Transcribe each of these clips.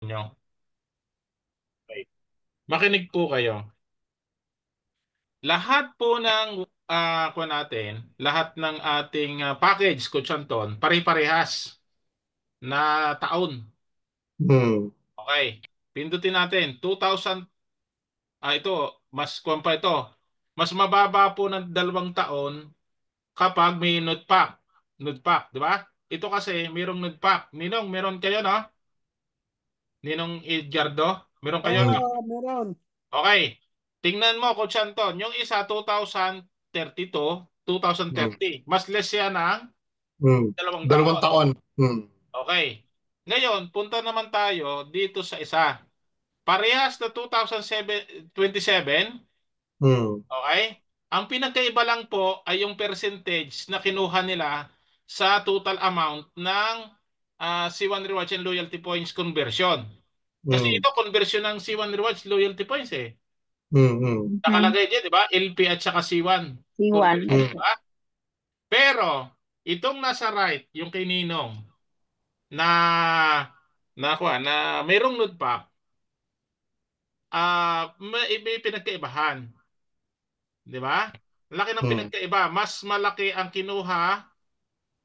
Nyo. Okay. Makinig po kayo. Lahat po ng kuha natin, lahat ng ating package, Kutsanton, pare-parehas na taon. Hmm. Okay. Pindutin natin, 2000, ito, mas kuwan pa ito. Mas mababa po ng 2 taon kapag may node pack. Node pack, di ba? Ito kasi, mayroong node pack. Ninong, meron kayo, no? Ninong Edgardo, meron kayo, no? Hmm. Meron. Okay. Tingnan mo, Coach Anton, yung isa 2032, Hmm. 2030. Mas less yan ng Hmm. 2 taon. 2 taon. Hmm. Okay. Ngayon, punta naman tayo dito sa isa. Parehas na 2027. Hmm. Okay? Ang pinagkaiba lang po ay yung percentage na kinuha nila sa total amount ng C1 Rewards and Loyalty Points conversion. Kasi Hmm. ito conversion ng C1 Rewards Loyalty Points eh. Hmm. Hmm. Nakalagay diyan, di ba? LP at saka C1. C1. Conversion, di Hmm. ba? Pero, itong nasa right, yung kay Ninong, na, na mayroong nude pack, may pinagkaibahan. Di ba? Laki ng Hmm. pinagkaiba. Mas malaki ang kinuha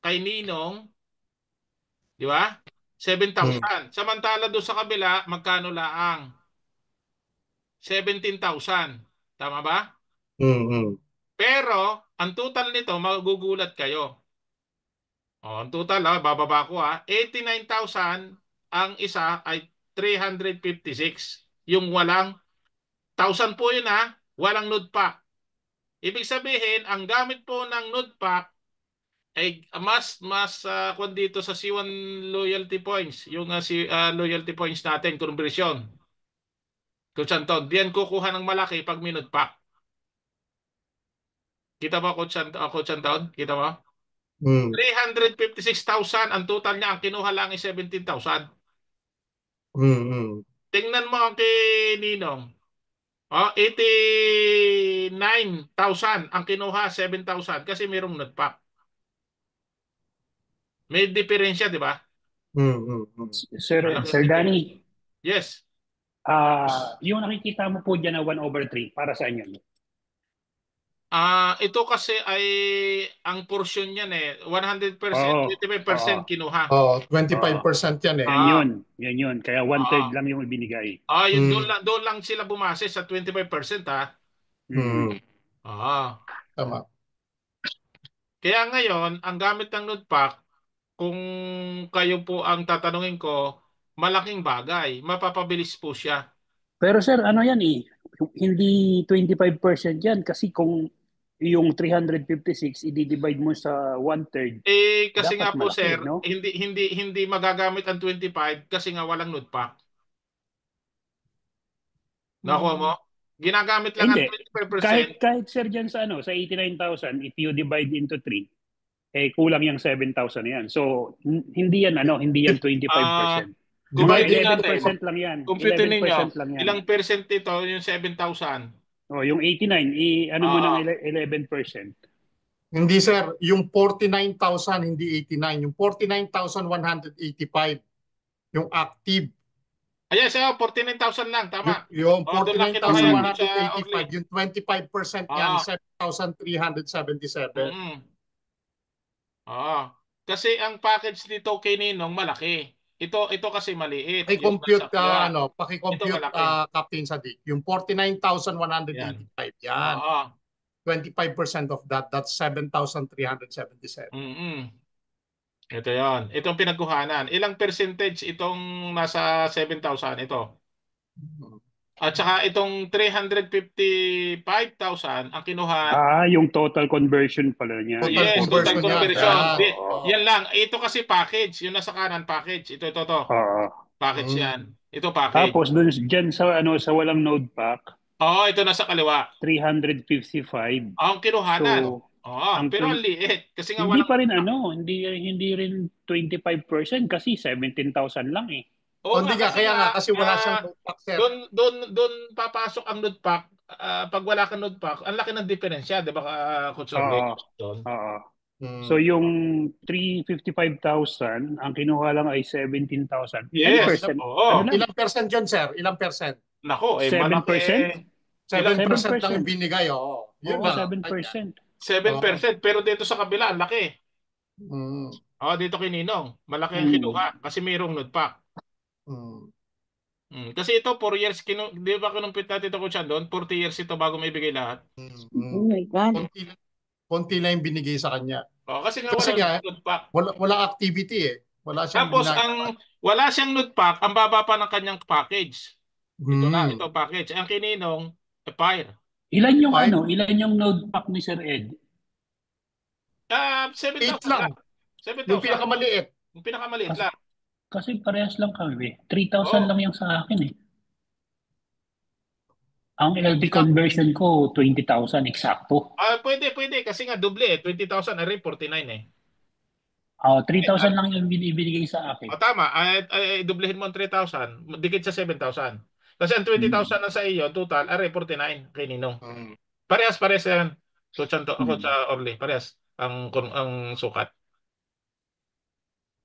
kay Ninong, di ba? Hmm. 7,000. Samantala doon sa kabila, magkano laang? 17,000. Tama ba? Hmm. Hmm. Pero, ang total nito, magugulat kayo. Oh, ang total, bababa ko 89,000 ang isa ay 356. Yung walang, 1,000 po yun walang nude pack. Ibig sabihin, ang gamit po ng nude pack ay kung dito sa C1 loyalty points, yung loyalty points natin, conversion. Coach Anton, diyan kukuha ng malaki pag may nude pack. Kita mo, Coach Anton? Kita mo? Hmm. 356,000 ang total niya, ang kinuha lang ay 17,000. Hmm. Hmm. Tingnan mo ang kay Ninong. 89,000 ang kinuha, 7,000 kasi mayroong nagpack. May diferensya, di ba? Hmm. Hmm. Hmm. Sir, Malaking Sir diferensya. Danny, Yes. yung nakikita mo po dyan na 1/3, para saan yun? Ito kasi ay ang portion niyan 100%, Oo. 25% Oo. kinuha. Oh, Oo. 25% yan eh. Yan Ah, yun. Yan yun. Kaya 1/3 ah, lang yung ibinigay. yun Hmm. doon lang sila bumase sa 25%. Mm. Hmm. Ah. Tama. Kaya ngayon, ang gamit ng Nudpak, kung kayo po ang tatanungin ko, malaking bagay, mapapabilis po siya. Pero sir, ano yan eh? Hindi 25% yan kasi kung yung 356 i-divide mo sa 1/3, Kasi nga dapat po sir, malaki, no? hindi magagamit ang 25 kasi nga walang Nudpak. Nakuha mo? Ginagamit lang ang Hindi. 25%. Kahit sir dyan sa ano, sa 89,000, if you divide into 3, kulang yung 7,000 na yan. So, hindi yan Ah, 25%. Divide Computin into 11% natin. 4. lang yan. Computin ninyo. 11% lang yan. Ilang percent ito, yung 7,000? O, yung 89, ano mo ng Ah, 11%. Hindi sir, yung 49,000 hindi 89, yung 49,185 yung active. ayan siya, 49,000 lang, tama. Yung Doon lang kinuha yan doon sa Orly. 49,185, yung 25% yan, Ah, 7,377. Oo. Kasi ang package nito kay Ninong malaki. Ito kasi maliit. Yung nasa Paki-compute ka, kaliwa. Ito paki-compute malaki. Captain Sadiq. Yung Yan. 49,185, yan. Oo. 25% of that, that's 7,377. Ito yon. Itong pinagkuhanan. Ilang percentage itong nasa 7,000? Ito. At saka itong 355,000 ang kinuha. Yung total conversion pala niya. Total Yes, total conversion yan. conversion. Yan. Yan lang. Ito kasi package. Yung nasa kanan, package. Ito. Oo. Package yan. Mm. Ito package. Tapos dyan sa walang node pack, Oo, ito nasa kaliwa. 355. Ang kinuhanan. So, Oo, ang pero ang liit. Kasi nga hindi walang... pa rin hindi rin 25% kasi 17,000 lang eh. Oo Hindi nga, nga, kasi kaya nga, nga, kasi wala siyang node pack, sir. doon papasok ang node pack. Pag wala kang node pack, ang laki ng diferensya, di ba, Coach Orly? Oo. Doon. Oo. So Mm. yung 355,000, ang kinuha lang ay 17,000. Yes, 10%. Ano oo. lang? Ilang percent yun, sir? Ilang percent? Nako, malaki. 7%? Ilang 7% lang yung 7%. binigay, oo. Yun Oo, lang ang kanya. 7%. 'Oo. 7%, pero dito sa kabila, ang laki. Mm. Dito kay Ninong, malaki ang Hmm. kinuha kasi mayroong nude pack. Mm. Kasi ito, 4 years, di ba kinumpit natin ito kung siya doon? 40 years ito bago maibigay lahat. Mm. Oh my God. Konti lang yung binigay sa kanya. Kasi nga Kasi walang nga, nude pack. walang activity eh. Wala siyang Tapos, ginagawa. wala siyang nude pack, ang baba pa ng kanyang package. Ito na, ito Hmm. package. Ang kininong, Fire. Fine. Ilan yung node pack ni Sir Ed? 8 7,000 lang. lang. Yung 7,000. pinakamaliit. Yung pinakamaliit Kasi, lang. kasi parehas lang kami. 3,000 Oo. lang yung sa akin eh. Ang LB Pina- conversion ko, 20,000 eksakto. Pwede. Kasi nga, doble eh. 20,000, 49 eh. 3,000 lang yung binibigay sa akin. Tama. Doblehin mo ang 3,000. Dikit sa 7,000. Kasi ang Hmm. 20,000 na sa iyo, total, 49 kay Ninong. Hmm. Parehas yan. Ako Hmm. sa Orly. Parehas. Ang sukat.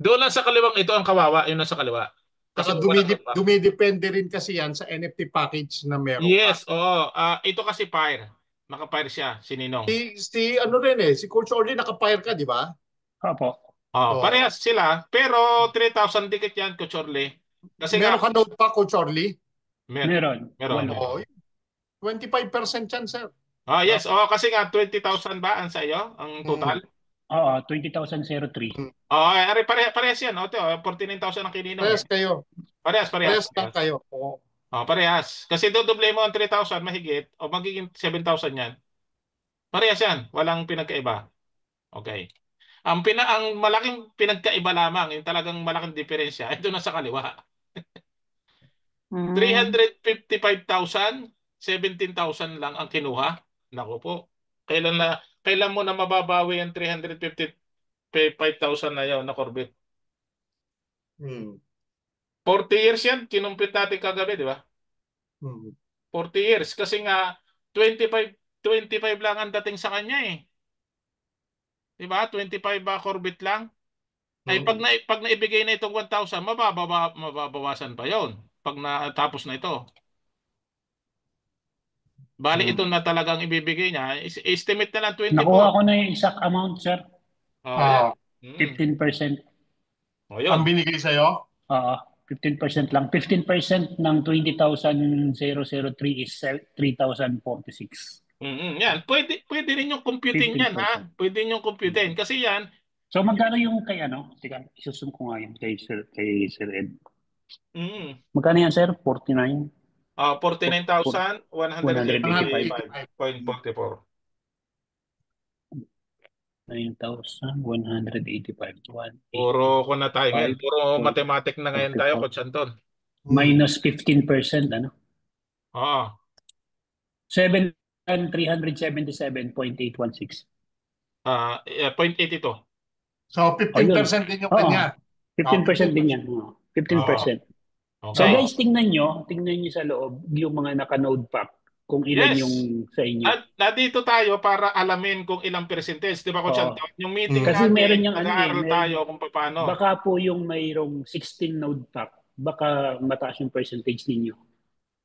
Doon lang sa kaliwang ito ang kawawa. Yun lang sa kaliwa. Kasi Saka walang notebook. dumidepende rin kasi yan sa NFT package na meron ka. Yes, oo. Ito kasi Fire. Naka-Fire siya, si Ninong. Si ano rin eh, si Coach Orly nakapire ka, di ba? Opo. Oo. Parehas sila. Pero 3,000 dikit yan, Coach Orly. Kasi nga, Meron ka note pa, Coach Orly? Meron. meron. Walo. Oo. 25% yan, sir. Yes, kasi nga 20,000 ba ang sa iyo, ang Hmm. total? Oo, 20,003. Parehas yan. 49,000 ang kininong eh. Parehas kayo. Parehas. Parehas lang kayo. Oo. Parehas. Kasi dodoble mo ang 3,000 mahigit o magiging 7,000 yan. Parehas yan. Walang pinagkaiba. Okay. Ang malaking pinagkaiba lamang, yung talagang malaking diferensya, ito na sa kaliwa. 355,000, 17,000 lang ang kinuha. Naku po. Kailan mo na mababawi ang 355,000 na yun na Corvette? Hmm. 40 years yan, kinumpit natin kagabi, di ba? Hmm. 40 years. Kasi nga, 25 lang ang dating sa kanya eh. Di ba? 25 ba Corvette lang? Ay, Hmm. pag naibigay na itong 1,000, mababawasan pa yon pag natapos na ito. Bali, ito na talagang ibibigay niya. Estimate na lang 24. Nakuha ko na yung exact amount, sir. Yan. 15%. Ang Yun. binigay sa'yo? Oo, 15% lang. 15% ng 20,003 is 3,046. Yan. Pwede rin yung computing yan, ha? 15%. Pwede yung computing. Kasi yan, So magkano yung kay ano? Teka, isusum ko nga yun kay Sir Ed. mm, Magkano yan, sir? 49? 185. 49,185.44. 9,185. Puro ko na tayo ngayon. Puro mathematic na ngayon tayo, Coach Anton. Minus 15%, ano? Oo. 7,377.816. 0.8 ito. So, 15% din yung kanya. 15% din yan. 15%. So Okay. guys, tingnan nyo sa loob yung mga naka-node pack kung ilan Yes. yung sa inyo. At nandito tayo para alamin kung ilang percentage. Di ba, Coach Oo. Anton? Yung meeting Kasi natin, meron yung nag-aaral tayo kung paano. Baka po yung mayroong 16 node pack, baka mataas yung percentage ninyo.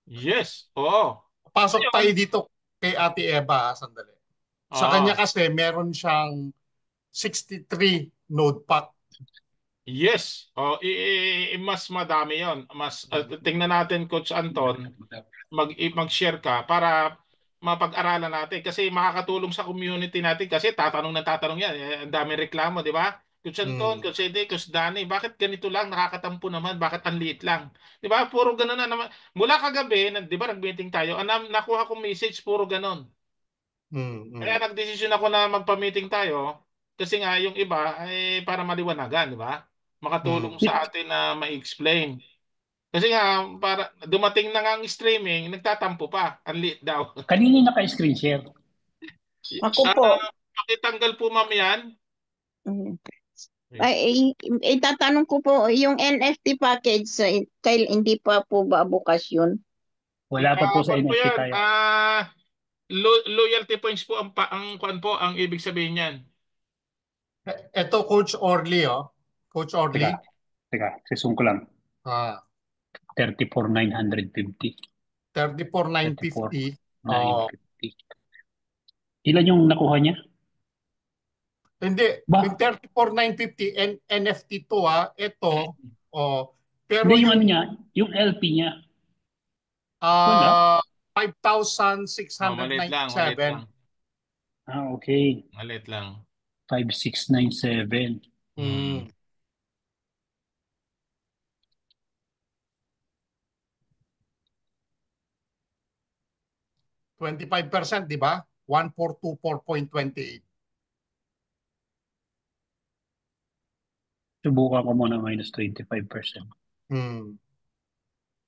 Yes. Oo. Pasok tayo dito kay Ate Eva, sandali. Sa kanya kasi meron siyang 63 node pack. Yes. Mas madami yon. Tingnan natin, Coach Anton, mag-share ka para mapag-aralan natin kasi makakatulong sa community natin kasi tatanong yan. Ang daming reklamo, di ba? Coach Anton, Coach Ede, Coach Danny, bakit ganito lang? Nakakatampo naman. Bakit ang liit lang? Di ba? Puro ganun na naman. Mula kagabi, di ba nag-meeting tayo, nakuha kong message, puro ganun. Kaya nagdesisyon ako na magpa-meeting tayo kasi nga yung iba ay para maliwanagan, di ba? Makatulong sa atin na ma-explain. Kasi nga, para dumating na nga ang streaming, nagtatampo pa. Ang liit daw. Kanino naka-screen share? Ako po. Pakitanggal po, ma'am, yan. Itatanong ko po, yung NFT package, hindi pa po ba bukas yun? Wala pa po sa Kung po NFT yan, tayo. loyalty points po ang kuan po ang ibig sabihin niyan. Ito, Coach Orly, oh. Coach Teka, Orly. sesong ko lang. Ah, 34,950. 34,950. Oh, 34,950. Ilan yung nakuha niya? hindi, yung Ba? 34,950 NFT to ito, Mm. oh, pero Hindi yung ano yung niya, yung LP niya. Wala. ah Oh, maliit lang, maliit 5,697. lang. Okay. Maliit lang. 5,697. Hmm. Mm. 25%, di ba? 1,424.28. Subukan ko muna minus 25%. Hmm.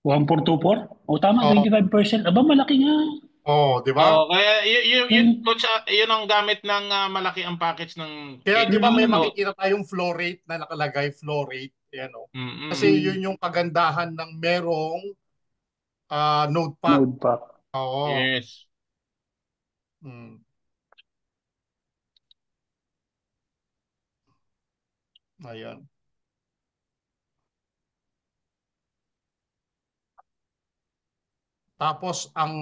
1424? O tama, Oh, 25%. Aba, malaki nga. oh, di ba? Oh, kaya yun, Yung, coach, yun ang gamit ng malaki ang package ng Kaya di ba may 8. mm, makikita tayong flow rate na nakalagay, flow rate, yan oh. Kasi Mm. yun yung kagandahan ng merong node pack. node pack. Oo. Yes. Hmm. Ayan. Tapos ang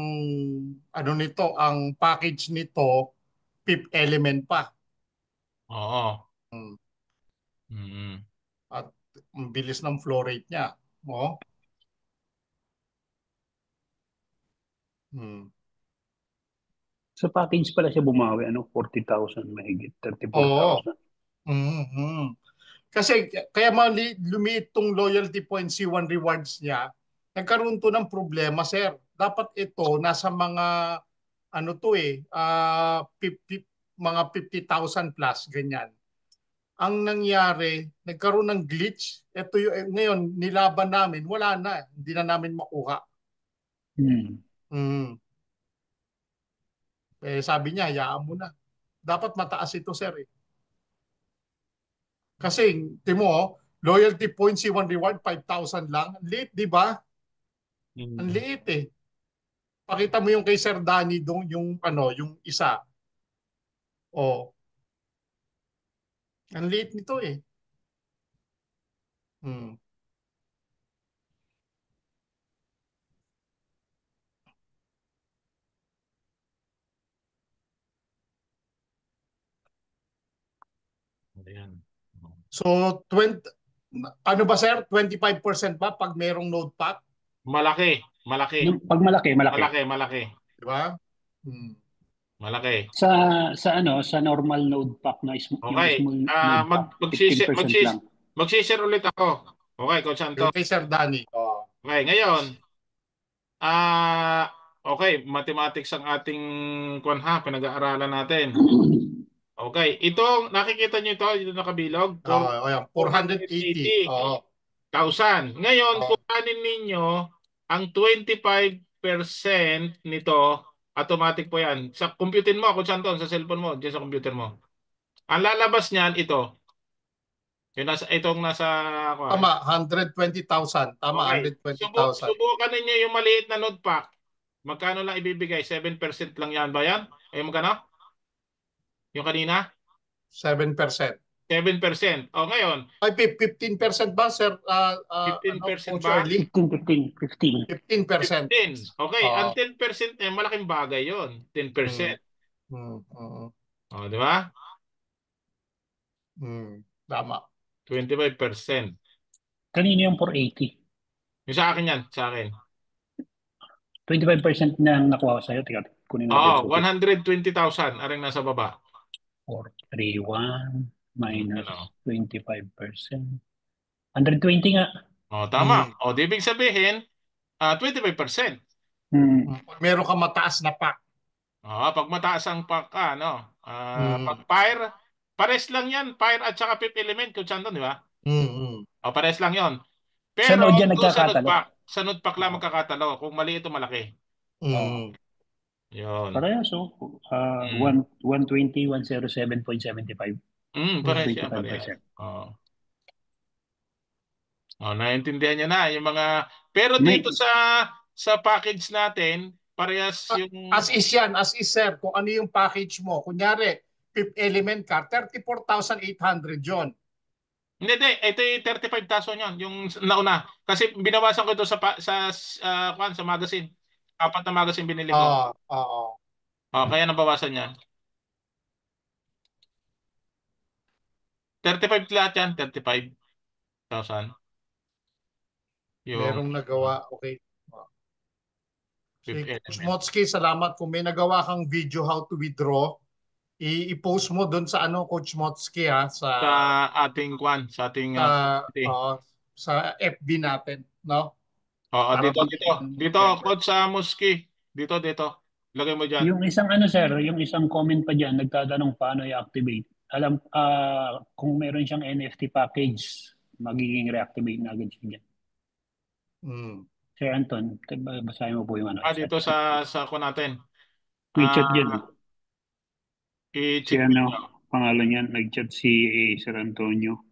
ano nito, ang package nito, fifth element pa. Oo. Hmm. Mm. At ang bilis ng flow rate niya. Oh. Hmm. Sa package pala siya bumawi, 40,000 mahigit, Oo. 34,000. Mhm. Kasi kaya lumiit tong loyalty points C1 rewards niya, nagkaroon to ng problema, sir. Dapat ito nasa mga ano to 50, mga 50,000 plus ganyan. Ang nangyari, nagkaroon ng glitch. Ito yung ngayon nilaban namin, wala na, hindi na namin makuha. Hmm. Mm. Sabi niya, hayaan mo na. Dapat mataas ito, sir. Kasi, timo, loyalty points C1 reward 5,000 lang. Ang liit, di ba? Ang Mm. liit eh. Pakita mo yung kay Sir Danny dong yung ano, yung isa. Oh, ang liit nito eh. Hmm. Ayan. So 20, ano ba sir? 25% ba pag merong node pack, Malaki, malaki. Yung pag malaki, malaki. Malaki, malaki. di ba? Hmm. Malaki. Sa normal node pack na yung Okay. small node pack, 15% lang. Mag-share ulit ako. Okay, Coach Yung Santos. kay Sir Danny. Oh. Okay, ngayon, okay, mathematics ang ating pinag-aaralan natin. Okay, ito, nakikita nyo ito nakabilog, Oh, yan. 480. 480,000. Oh. Ngayon, Oh. kuhanin ninyo ang 25% nito, automatic po yan. Sa computer mo, Coach Anton, sa cellphone mo, dyan sa computer mo. Ang lalabas niyan, ito. Itong nasa, Tama, 120,000. Tama, okay. 120,000. Subukan ninyo yung maliit na node pack. Magkano lang ibibigay? 7% lang yan ba yan? Ay, magkano? Yung kanina? 7%. 7%. O ngayon, Ay, 15% ba, Sir? Ano, 15% Coach ba? Early? 15. 15%. 15. Okay, ang Oo. 10% malaking bagay yon. Hmm. 10%. Hmm. Hmm. O, di ba? Tama. 25%. Kanino yung 480? Yung sa akin yan, sa akin. 25% na nakuha ko sa'yo. Tika, kunin natin Oo, yung suki. 120,000 aring nasa baba. 431 minus Ano? 25%. 120 nga. O, tama. Hmm. O, di ibig sabihin, 25%. Pag meron ka mataas na pack. Pag mataas ang no? Pag Hmm. fire, pares lang yan. Fire at saka fifth element, Coach Anton, di ba? Hmm. O, pares lang yon. Sa Pero node yan doon nagkakatalo. sa node pack lang Oo. magkakatalo. Kung mali ito, malaki. Hmm. Yun. Parehas, so, Mm. 120, 107.75. Pares yan, 25%. parehas. Naiintindihan niya na yung mga pero dito May, sa package natin, parehas yung As is yan, as is sir, kung ano yung package mo. Kunyari, fifth element ka, 34,800 yon. Hindi. Ito yung 35,000 yun, yung nauna. Kasi binawasan ko ito sa magazine. Apat na magazine binili ko. Oo. Kaya nabawasan niya. 35 lahat yan, 35,000. Yung Merong nagawa. Okay. Si fifth Coach element. Motsky, salamat. Kung may nagawa kang video how to withdraw, i-post mo doon sa Coach Motsky sa Sa ating sa ating sa, community. sa FB natin, no? Oo, Para dito. makita ng Dito, member. Coach sa Muski. Dito. Lagay mo dyan. Yung isang sir, yung isang comment pa diyan nagtatanong paano i-activate. Alam kung meron siyang NFT package, magiging reactivate na agad siya dyan. Mm. Sir Anton, basahin mo po yung Dito sa ko natin. May chat Ah, dyan. Si i-check mo nyo. pangalan niyan, nag-chat si Sir Antonio.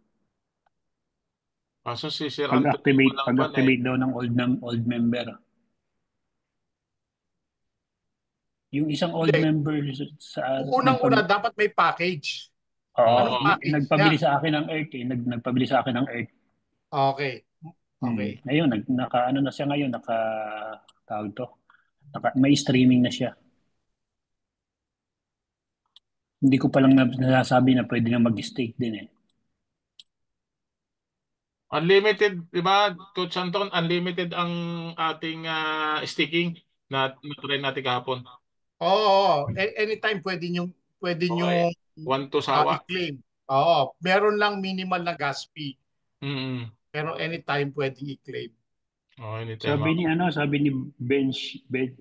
Kaso si Sir Anthony walang ban eh. Pag-activate daw ng old member. Yung isang old Hindi. member sa Unang-una, dapat may package. Oo, Anong package nagpabili niya? sa akin ng Earth nagpabili sa akin ng Earth. Okay. Okay. Ngayon, na siya ngayon, tawag to. May streaming na siya. Hindi ko pa lang nasasabi na pwede na mag-stake din eh. Unlimited, di ba, Coach Anton, unlimited ang ating staking na try natin kahapon. Oo. Anytime pwede nyo Okay. One to sawa. i-claim. Oo. Meron lang minimal na gas fee. Mm. Pero anytime pwede i-claim. Anytime. Sabi ni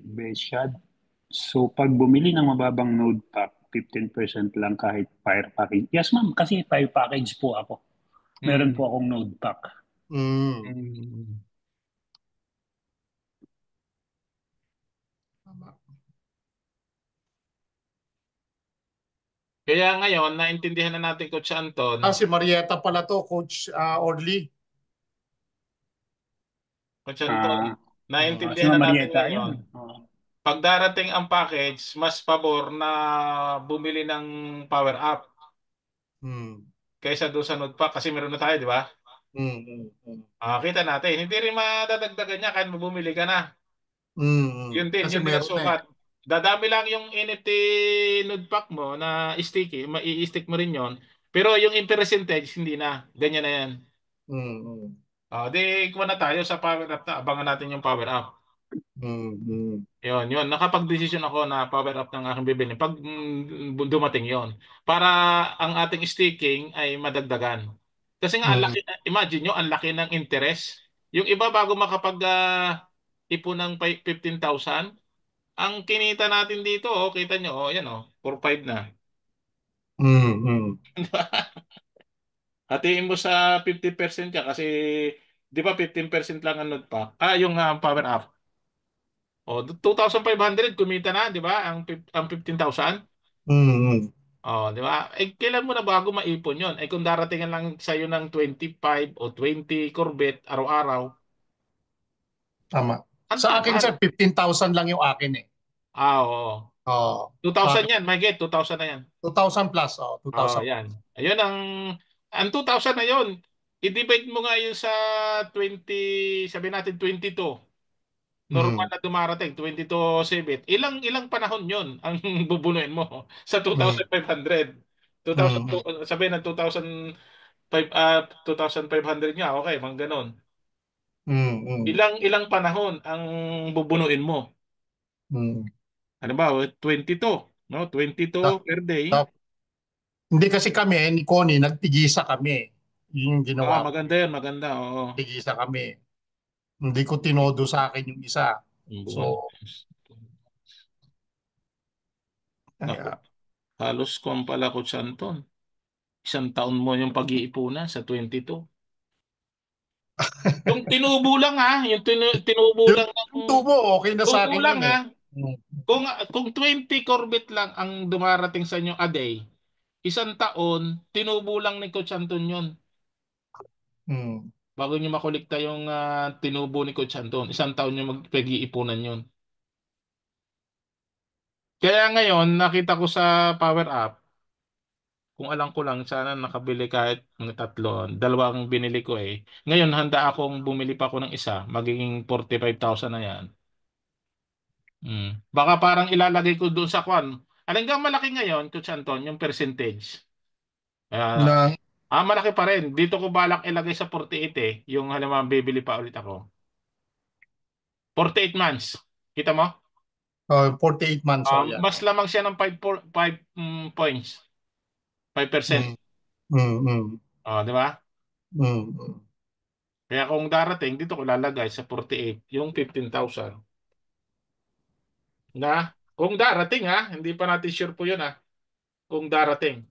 Benshad, so pag bumili ng mababang node pack, 15% lang kahit fire package. Yes ma'am, kasi fire package po ako. Meron po akong node pack. Tama. Kaya ngayon, naintindihan na natin, Coach Anton. Si Marietta pala to, Coach Orly. Coach Anton, Si naintindihan na natin Marieta, ngayon. yun. Pag darating ang package, mas pabor na bumili ng power up kaysa doon sa node pack kasi meron na tayo, di ba? Kita natin. Hindi rin madadagdagan niya kahit bumili ka na. Yun din Kasi ang meron sukat. Dadami lang yung NFT node pack mo na sticky, mai-stick mo rin yon. Pero yung in percentage, hindi na. Ganyan na yan. Di kuha na tayo sa power up na. Abangan natin yung power up. Yun. Nakapag-desisyon ako na power up ng aking bibili pag dumating yon. Para ang ating staking ay madagdagan. Kasi nga, imagine nyo, ang laki ng interest. Yung iba bago ipon ng 15,000, ang kinita natin dito, kita nyo, yan 4-5 na. Hatiin mo sa 50% ka kasi, di ba 15% lang ang node pack? Yung power up. 2,500 kumita na, di ba? Ang 15,000. Di ba? Kailan mo na bago maipon yon? Kung daratingan lang sa'yo ng 25 o 20 Corvette araw-araw. Tama. Ang Sa akin, tagal. sir, 15,000 lang yung akin eh. Oo. 2,000 yan, may get 2,000 na yan. 2,000 plus, 2,000. Yan. Ayun ang 2,000 na yon. I-divide mo nga yun sa 20, sabi natin 22. Normal na dumarating 22/7. Ilang panahon yon ang bubunuin mo sa 2,500. 2,000 sabi ng 2,500 nga, okay, mga ganon. Ilang panahon ang bubunuin mo? Ano ba? 22, no? 22 per day. Hindi kasi kami, ni Connie, nagtigisa kami. Yun yung ginawa ko. Maganda yun, maganda. Oo. Tigisa kami. Hindi ko tinodo sa akin yung isa. So, Naku, kaya, halos kung pala ko Anton. Isang taon mo yung pag-iipunan sa 22. Yung tinubo lang yung tinubo lang yung tubo, okay na sa tubo akin lang yun eh. Kung 20 Corvette lang ang dumarating sa inyo a day, isang taon, tinubo lang ni Coach Anton yun. Bago nyo makulikta yung tinubo ni Coach Anton, isang taon nyo magpag-iipunan yun. Kaya ngayon, nakita ko sa Power Up, Kung alam ko lang, sana nakabili kahit ng tatlo. Dalawang binili ko eh. Ngayon, handa akong bumili pa ako ng isa. Magiging 45,000 na yan. Baka parang ilalagay ko doon sa kwan. Alam nga malaki ngayon, Coach Anton, yung percentage. Ah, Na malaki pa rin. Dito ko balak ilagay sa 48 eh. Yung halimbawa, bibili pa ulit ako. 48 months. Kita mo? 48 months, oh, yan. Mas lamang siya ng 5 points. 5%. Mm, mm, mm, Di ba? mm. Kaya kung darating, dito ko lalagay sa 48, yung 15,000. Kung darating hindi pa natin sure po yun kung darating.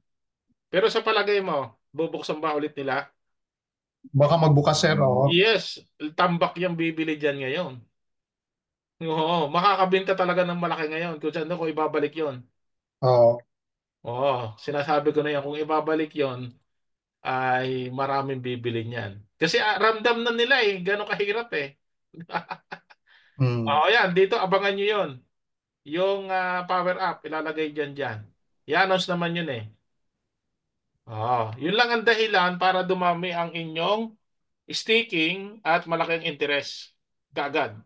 Pero sa palagay mo, bubuksan ba ulit nila? Baka magbukas, sir, oh. Yes, tambak yung bibili dyan ngayon. Oo, makakabenta talaga ng malaki ngayon. Kung saan ko ibabalik yon. Oh. Oo, sinasabi ko na yan, kung ibabalik yon ay maraming bibili niyan. Kasi ramdam na nila gano'ng kahirap eh. Mm. Oo, yan, dito abangan nyo yon. Yung power up, ilalagay dyan. I-announce naman yun eh. Yun lang ang dahilan para dumami ang inyong staking at malaking interest kaagad.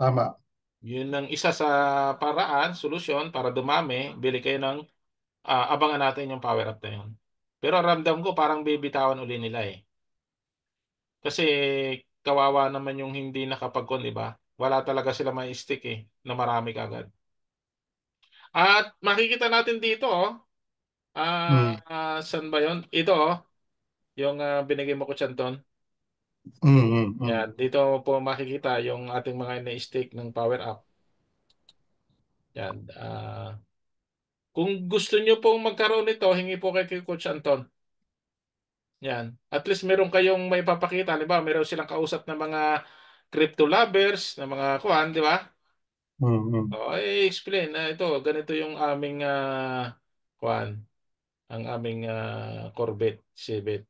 Tama. Yun ang isa sa paraan, solusyon para dumami, bili kayo ng abangan natin yung power up na yun. Pero ramdam ko parang bibitawan uli nila eh. Kasi kawawa naman yung hindi nakapag-con, di ba? Wala talaga sila may stick na marami kagad. At makikita natin dito, Mm. saan ba yun? Ito, yung binigay mo ko, Chanton. Mm, mm, Yan, mm. dito po makikita yung ating mga na-stake ng power up. Yan. Kung gusto nyo pong magkaroon nito, hingi po kay Coach Anton. Yan. At least meron kayong may papakita. Halimbawa, meron silang kausap ng mga crypto lovers, ng mga kuhan, di ba? Mm, mm. I-explain na ito, ganito yung aming kuhan, ang aming Corvette, Civet.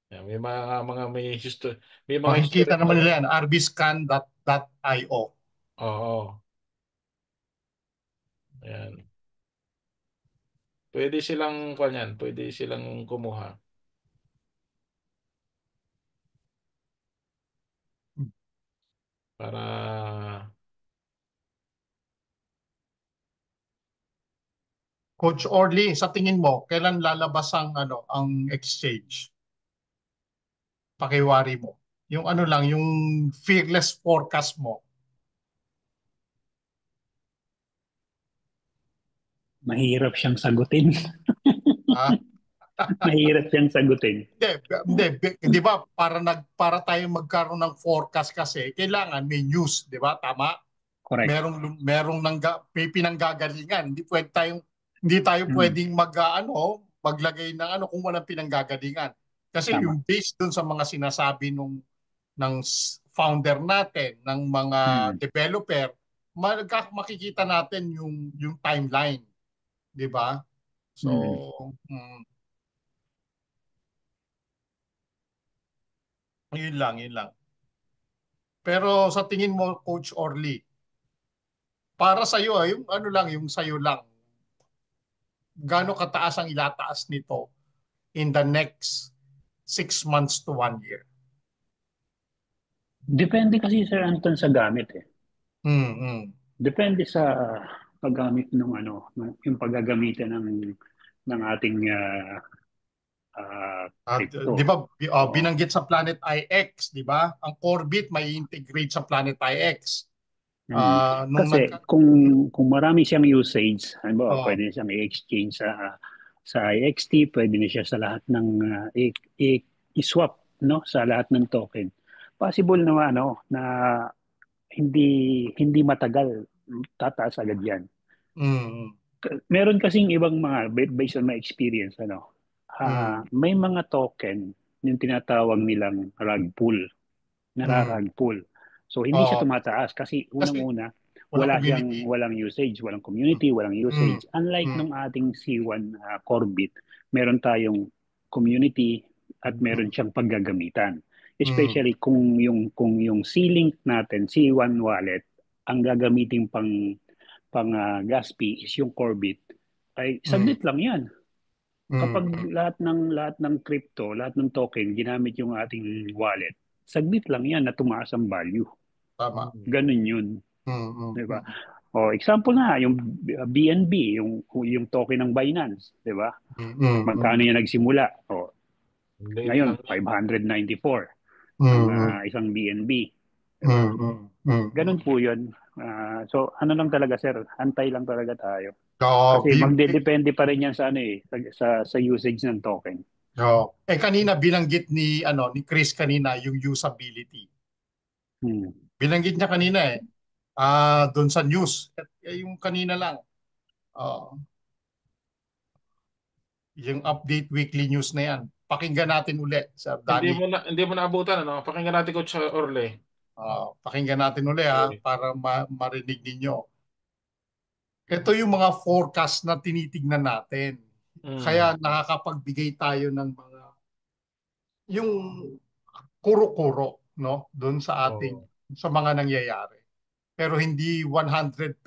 Yan, may may mga Makikita naman historical. nila yan, rbscan.io. Oo. Yan. Pwede silang kuhan, pwede silang kumuha para Coach Orly, sa tingin mo, kailan lalabas ang exchange? Pakiwari mo. Yung ano lang, yung fearless forecast mo. Mahirap siyang sagutin. Ha? Mahirap siyang sagutin. Hindi, di ba para tayong magkaroon ng forecast kasi kailangan may news, di ba? Tama? Correct. May pinanggagalingan. Hindi tayo Mm. pwedeng maglagay ng kung walang pinanggagalingan. Kasi Tama. yung based dun sa mga sinasabi ng founder natin, ng mga Mm. developer, makikita natin yung timeline, di ba? So, Mm. yun lang. Pero sa tingin mo, Coach Orly, para sa iyo, yung ano lang, yung sa iyo lang, gaano kataas ang ilataas nito in the next 6 months to 1 year? Depende kasi, Sir Anton, sa gamit eh. Mm. Depende sa paggamit yung paggagamitan ng ating At crypto. di ba Oo. binanggit sa Planet IX, di ba? Ang Corbit may integrate sa Planet IX. Mm. Nung Kasi nagka kung marami siyang usage, halimbawa, oh, pwede siyang i-exchange sa IXT, pwede na siya sa lahat ng i-swap, no, sa lahat ng token. Possible na na hindi matagal tataas agad 'yan. mm, Meron kasing ibang mga based on my experience mm, may mga token yung tinatawag nilang rug pull, mm. nararag pull. So hindi siya Oh, tumataas kasi kasi unang-una walang community. walang usage, walang community, walang Mm, usage. Unlike mm, nung ating C1 Corbit, meron tayong community at mm, meron siyang paggagamitan. mm, Especially kung yung C-Link natin, C1 wallet, ang gagamitin pang pang gas fee is yung Corbit, ay saglit lang yan. Kapag lahat ng crypto, lahat ng token ginamit yung ating wallet, saglit lang yan na tumaas ang value. Tama. Ganun yun. Di ba? O example na yung BNB, yung token ng Binance, di ba? Magkano yan nagsimula? O ngayon 594 ang isang BNB. Diba? Ganun po yun. So ano lang talaga sir, antay lang talaga tayo. Kasi magdedepende pa rin yan sa sa usage ng token. Kanina binanggit ni Chris kanina yung usability. Binanggit niya kanina doon sa news. Yung kanina lang. Yung update weekly news na yan. Pakinggan natin ulit, Sir Danny. Hindi mo naabutan, ano? Pakinggan natin, Coach Orle. Pakinggan natin ulit para marinig ninyo. Ito yung mga forecast na tinitignan natin. Kaya nakakapagbigay tayo ng mga yung kuro-kuro doon sa ating sa mga nangyayari. Pero hindi 100%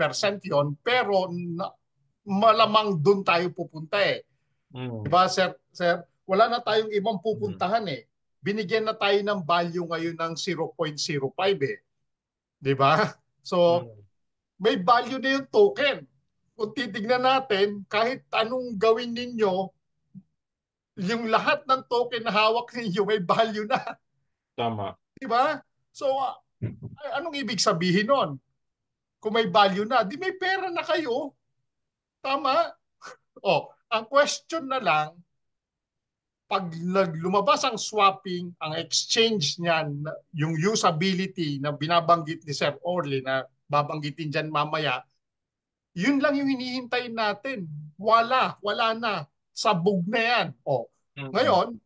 'yon, pero malamang doon tayo pupunta Diba, sir? Wala na tayong ibang pupuntahan Binigyan na tayo ng value ngayon ng 0.05 Diba? So, may value na yung token. Kung titignan natin, kahit anong gawin ninyo, yung lahat ng token na hawak ninyo may value na. Tama. Diba? So, anong ibig sabihin nun? Kung may value na, di may pera na kayo. Tama? Ang question na lang, pag lumabas ang swapping, ang exchange niyan, yung usability na binabanggit ni Sir Orly na babanggitin dyan mamaya, yun lang yung hinihintay natin. Wala na. Sabog na yan. Ngayon,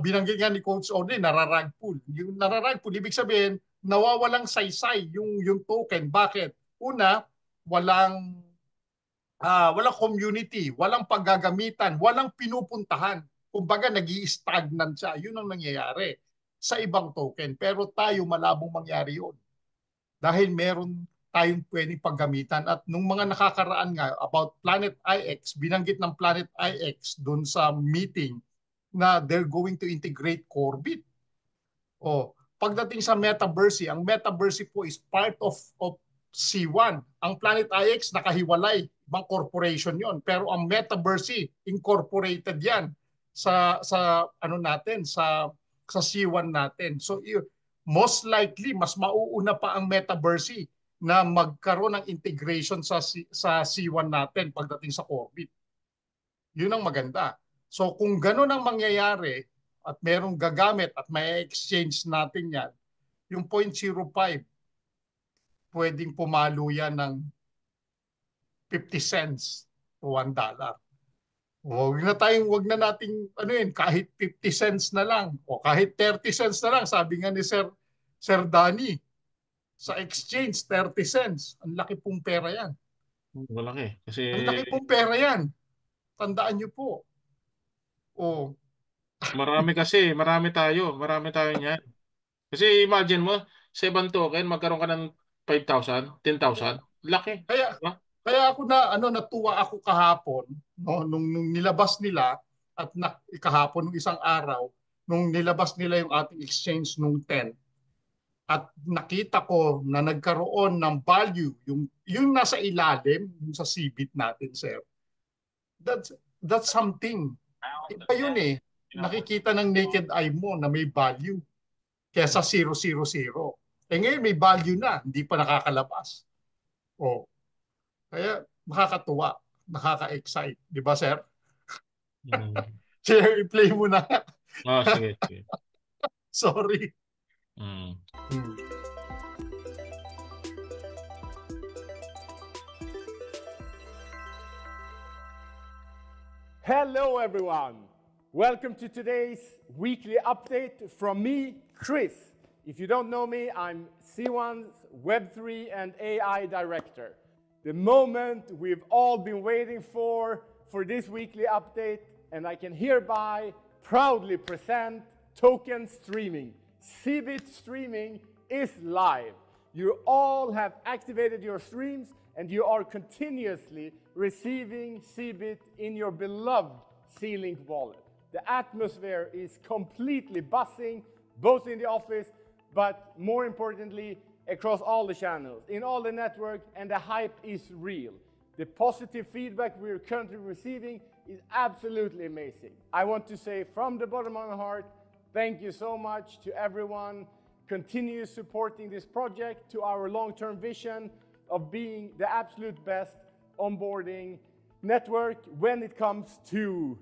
binanggit nga ni Coach Orly, nararag pool. Yung nararag pool, ibig sabihin, nawawalang saysay yung token. Bakit? Una, walang community, walang paggagamitan, walang pinupuntahan. Kumbaga, nag-i-stagnant siya. Yun ang nangyayari sa ibang token. Pero tayo, malabong mangyari yun. Dahil meron tayong pwedeng paggamitan. At nung mga nakakaraan nga about Planet IX, binanggit ng Planet IX dun sa meeting na they're going to integrate Corbit. Pagdating sa Metaverse, ang Metaverse po is part of C1. Ang Planet IX nakahiwalay, ibang corporation yon. Pero ang Metaverse incorporated yan sa natin, sa C1 natin. So most likely mas mauuna pa ang Metaverse na magkaroon ng integration sa C1 natin pagdating sa Corbit. Yun ang maganda. So kung gano'n ang mangyayari at merong gagamit at may exchange natin yan, yung 0.05 pwedeng pumalo yan ng 50 cents to $1. Wag na nating kahit 50 cents na lang o kahit 30 cents na lang, sabi nga ni Sir Danny, sa exchange 30 cents. Ang laki pong pera yan. Malaki. Kasi ang laki pong pera yan. Tandaan niyo po. marami tayo niyan. Kasi imagine mo, 7 token, magkaroon ka ng 5,000, 10,000. Laki. Kaya ako natuwa ako kahapon nung nilabas nila at kahapon nung isang araw nung nilabas nila yung ating exchange nung 10 at nakita ko na nagkaroon ng value yung nasa ilalim yung sa CBIT natin, sir. That's something. Iba yun nakikita ng naked eye mo na may value kesa 000. Ngayon may value na, hindi pa nakakalabas. Kaya nakakatuwa, nakaka-excite. Di ba, sir? Sir, i-play mo na. Sige. Sorry. Hello, everyone. Welcome to today's weekly update from me, Chris. If you don't know me, I'm C1's Web3 and AI Director. The moment we've all been waiting for this weekly update, and I can hereby proudly present token streaming. CBIT streaming is live. You all have activated your streams, and you are continuously receiving Cbit in your beloved C-Link wallet. The atmosphere is completely buzzing, both in the office, but more importantly, across all the channels, in all the network, and the hype is real. The positive feedback we're currently receiving is absolutely amazing. I want to say from the bottom of my heart, thank you so much to everyone. Continue supporting this project to our long-term vision of being the absolute best onboarding network when it comes to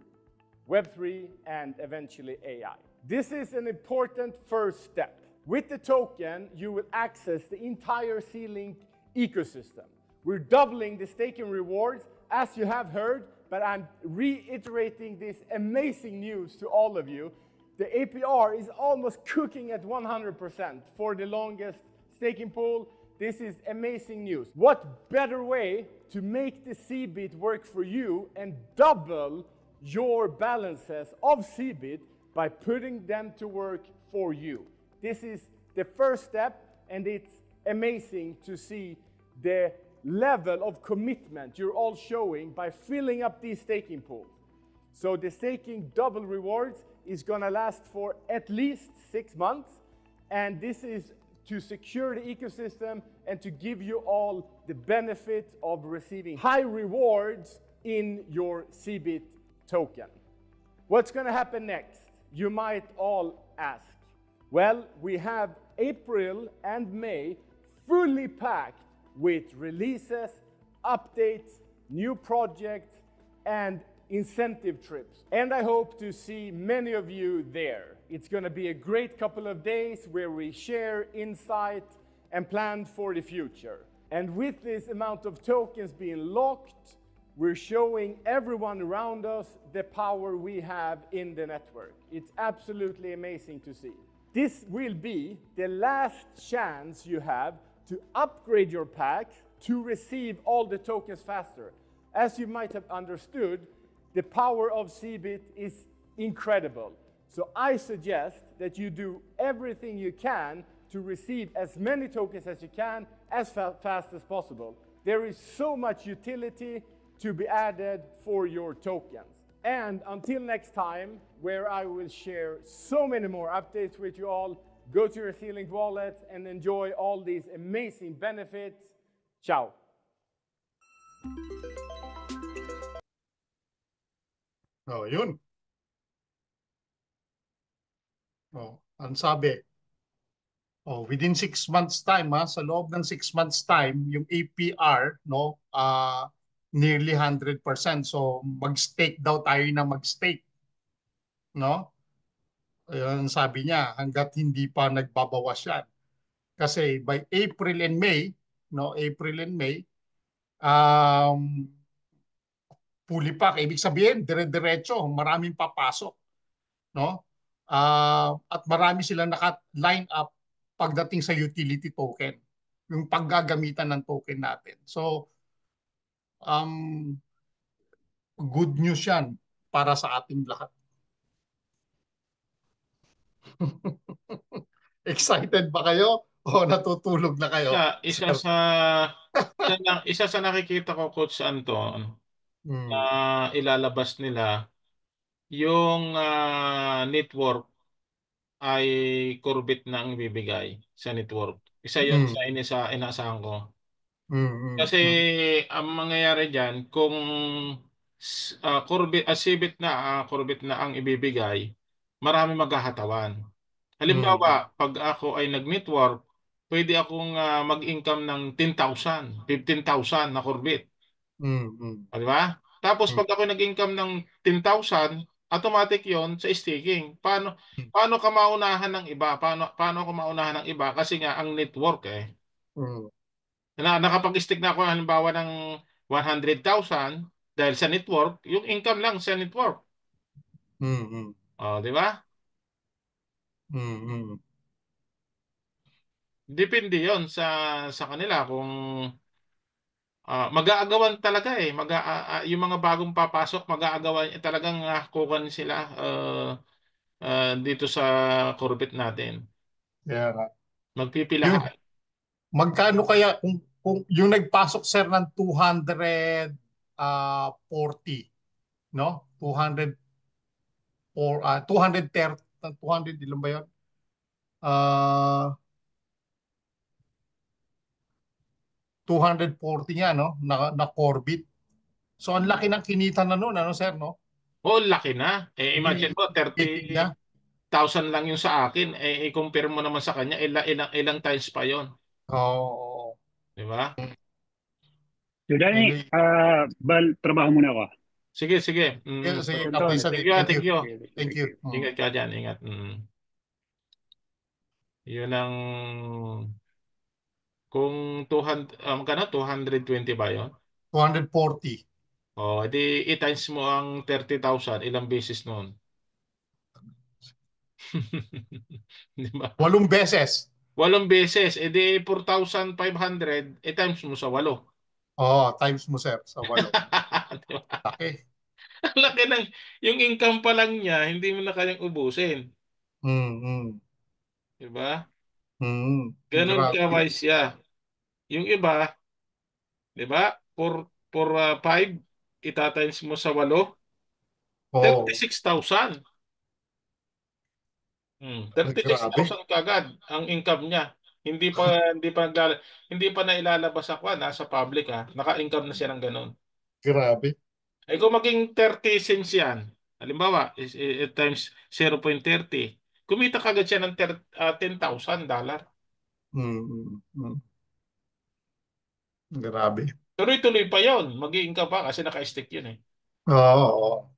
Web3 and eventually AI. This is an important first step. With the token, you will access the entire C-Link ecosystem. We're doubling the staking rewards, as you have heard, but I'm reiterating this amazing news to all of you. The APR is almost cooking at 100% for the longest staking pool. This is amazing news. What better way to make the Cbit work for you and double your balances of Cbit by putting them to work for you? This is the first step, and it's amazing to see the level of commitment you're all showing by filling up these staking pools. So the staking double rewards is gonna last for at least 6 months, and this is to secure the ecosystem and to give you all the benefit of receiving high rewards in your Cbit token. What's gonna happen next? You might all ask. Well, we have April and May fully packed with releases, updates, new projects, and incentive trips. And I hope to see many of you there. It's going to be a great couple of days where we share insight and plan for the future. And with this amount of tokens being locked, we're showing everyone around us the power we have in the network. It's absolutely amazing to see. This will be the last chance you have to upgrade your packs to receive all the tokens faster. As you might have understood, the power of Cbit is incredible. So I suggest that you do everything you can to receive as many tokens as you can as fast as possible. There is so much utility to be added for your tokens. And until next time, where I will share so many more updates with you all, go to your C-Link wallet and enjoy all these amazing benefits. Ciao. Oh, yun. Oh, ang sabi, within 6 months time, sa loob ng 6 months time, yung APR, no, nearly 100%. So, mag-stake daw tayo na mag-stake, no? Ayun, sabi niya, hanggat hindi pa nagbabawas yan. Kasi by April and May, no, April and May, fully pack. Ibig sabihin, dire-diretso, maraming papasok, no? At marami silang naka-line up pagdating sa utility token, yung paggagamitan ng token natin. So, good news yan para sa ating lahat. Excited ba kayo o natutulog na kayo? Isa sa nakikita ko, Coach Anton, na ilalabas nila yung network ay Corbit na ang ibibigay sa network. Isa yun sa inaasahan ko. Kasi ang mangyayari dyan, kung Cbit na ang ibibigay, marami maghahatawan. Halimbawa, pag ako ay nag-network, pwede akong mag-income ng 10,000, 15,000 na Corbit. Di ba? Tapos pag ako nag-income ng 10,000, automatic yon sa staking. Paano ka maunahan ng iba? Paano ako maunahan ng iba? Kasi nga ang network nakapag-stake na ako halimbawa ng 100,000 dahil sa network, yung income lang sa network. Di ba? Depende yon sa kanila kung mag-aagawan talaga yung mga bagong papasok, mag-aagawan talagang kukunin sila dito sa Corbit natin. Yeah. Magpipilahan. Magkano kaya kung yung nagpasok sir ng 240, no? 230, 200 ilan ba 'yon? Ah, 240 nga no na Corbit. So ang laki ng kinita na noon ano sir no? Oh, laki na. Imagine Hindi mo, itig na. 30,000 lang yung sa akin. I-compare mo naman sa kanya, ilang times pa yon, Oo. di ba? So, Danny, Hindi. Bal, trabaho muna ako. Sige, sige. Sige, Pasensya Captain to. Sadi. Thank you, Thank you. thank you. Thank you. Ingat ka dyan, ingat. Yun ang, kung 200, magkano? 220 ba yun? 240. O, edi i-times mo ang 30,000, ilang beses noon? Di ba? 8 beses. 8 beses, edi 4,500, i-times mo sa 8. Times mo sir sa 8. Di ba? Laki. Ang laki ng, yung income pa lang niya, hindi mo na kayang ubusin. Mm, mm, Di ba? Ganun Grabe. ka-wise siya. Yung iba, di ba? For 5, itatimes mo sa 8, Oh, 36,000. grabe. 36,000 kagad ang income niya. Hindi pa nailalabas ako, nasa public ha. Naka-income na siya ng ganun. Grabe. Kung maging 30 cents yan, halimbawa, times 0.30, kumita kagad siya ng $10,000. Mm, mm, mm. Grabe. Tuloy-tuloy pa yon, mag-i-income pa kasi naka-stick yun eh. Oo.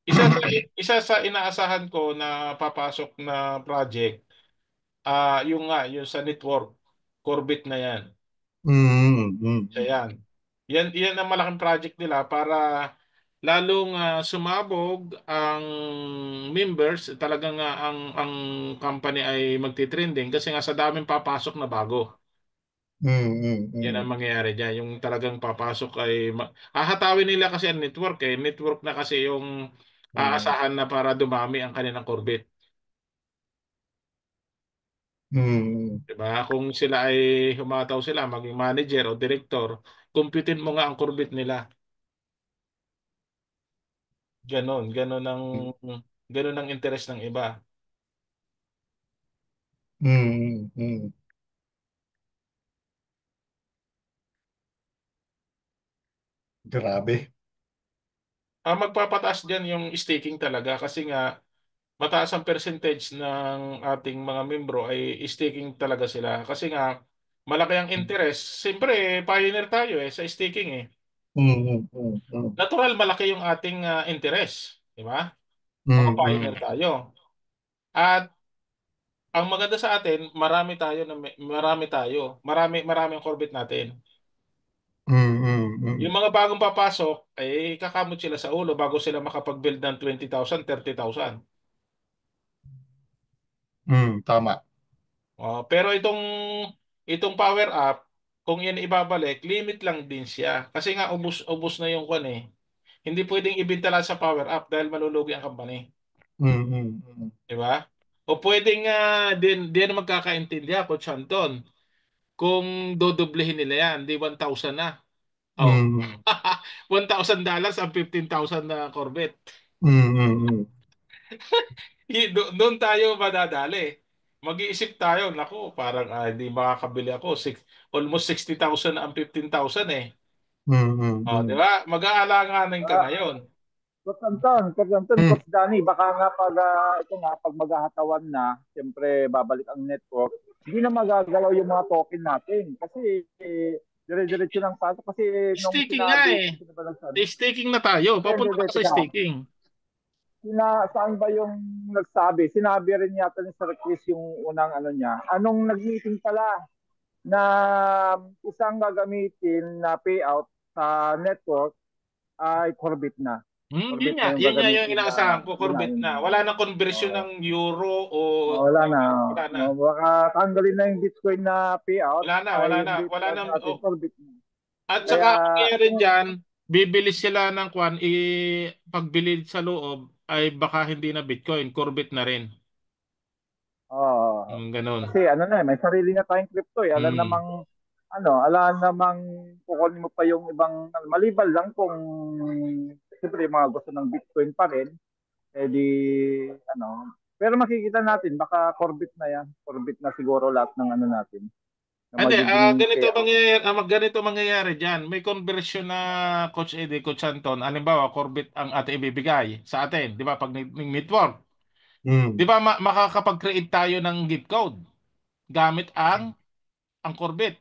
Isa sa isa sa inaasahan ko na papasok na project, yung sa network, Corbit na yan. Mm, mm, Siya yan. Yan ang malaking project nila para lalong sumabog ang members, talagang ang company ay magti-trending kasi nga sa daming papasok na bago. mm, mm, Yan mm, ang mangyayari diyan. Yung talagang papasok ay hahatawin nila kasi ang network eh. Network na kasi yung mm, aasahan na para dumami ang kanilang Corbit. mm, 'Di ba? Kung sila ay humataw sila maging manager o director, kumpitin mo nga ang Corbit nila. Ganon, ganon ang interest ng iba. mm, mm. Grabe. Magpapataas diyan yung staking talaga kasi nga mataas ang percentage ng ating mga membro ay staking talaga sila kasi nga malaki ang interest. Siyempre, pioneer tayo sa staking eh. Mm, mm, mm, Natural malaki yung ating interest, di ba? Mga mm, pioneer mm, tayo. At ang maganda sa atin, marami marami ang Corvette natin. mm, mm, Yung mm. mga bagong papasok, ay kakamot sila sa ulo bago sila makapag-build ng 20,000, 30,000. Tama. Pero itong power up, kung yan ibabalik, limit lang din siya. Kasi nga ubos na yung kwan eh. Hindi pwedeng ibenta lang sa power up dahil malulugi ang company. Mm, mm, mm, Di ba? O pwedeng din magkakaintindihan, Coach Anton. Kung dodoblehin nila yan, di 1,000 na. Oh. mm, $1,000 ang 15,000 na Corvette. mm, mm, Doon tayo madadali. Mag-iisip tayo, naku, parang hindi makakabili ako. Almost 60,000 ang 15,000 eh. mm, mm, Di mm, ba? Mag-aalanganin ka ngayon. Coach Anton, mm, Coach Danny, baka nga pag maghahatawan na, siyempre babalik ang network, hindi na magagalaw yung mga token natin. Kasi dire-diretso ng pasok. Kasi nung Staking nga sinabi, eh. sino ba nagsabi? Staking na tayo. Papunta Hindi, na sa teka. staking. Saan ba yung nagsabi? Sinabi rin yata ni Sir Chris yung unang ano niya. Anong nag-meeting pala na isang gagamitin na payout sa network ay Corbit na. Yun Corbit nga. na yung Yun nga yung gagamitin na inaasahan ko. yun na, Corvette yun na. na. Wala nang conversion Oo. ng euro o Wala na. dollar. Wala na. Baka tanggalin na yung Bitcoin na payout Wala na. Wala ay na. hindi Wala pa na. natin Corbit na. At saka, Kaya ang nangyayari dyan, bibili sila ng kwan, pagbili sa loob, ay baka hindi na Bitcoin, Corvette na rin. Ganun. Kasi ano na, may sarili na tayong crypto eh. Alam Mm. namang kukunin mo pa yung ibang maliban lang kung siyempre yung mga gusto ng Bitcoin pa rin, eh di pero makikita natin baka Corbit na yan. Corbit na siguro lahat ng ano natin na Hindi, magiging ganito payout. mangyayari, ganito mangyayari diyan. May conversion na Coach Eddie, Coach Anton. Halimbawa, Corbit ang ating ibibigay sa atin, 'di ba? Pag network, 'di Mm. ba makakapag-create tayo ng gift code gamit ang Corbit.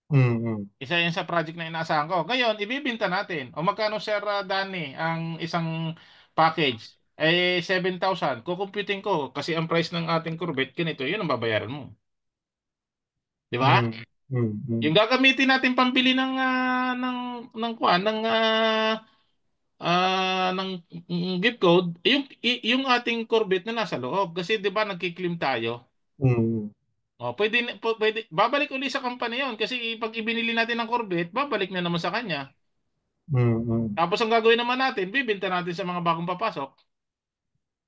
Mm. Isa yan sa project na inaasahan ko. Ngayon, ibibenta natin. O magkano, Sir Danny, ang isang package? 7,000. Kukumputin ko kasi ang price ng ating Corvette, ganito, yun ang babayaran mo. Di ba? Mm. Mm. Yung gagamitin natin pambili ng kuan, ng gift code, yung ating Corvette na nasa loob. Kasi di ba nagki-claim tayo? Mm. Pwede, babalik uli sa company yon kasi pag ibinili natin ng Corvette, babalik na naman sa kanya. Mm. Tapos ang gagawin naman natin, bibenta natin sa mga bagong papasok.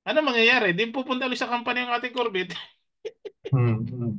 Ano mangyayari? Di pupunta ulit sa company ang ating Corvette. Mm.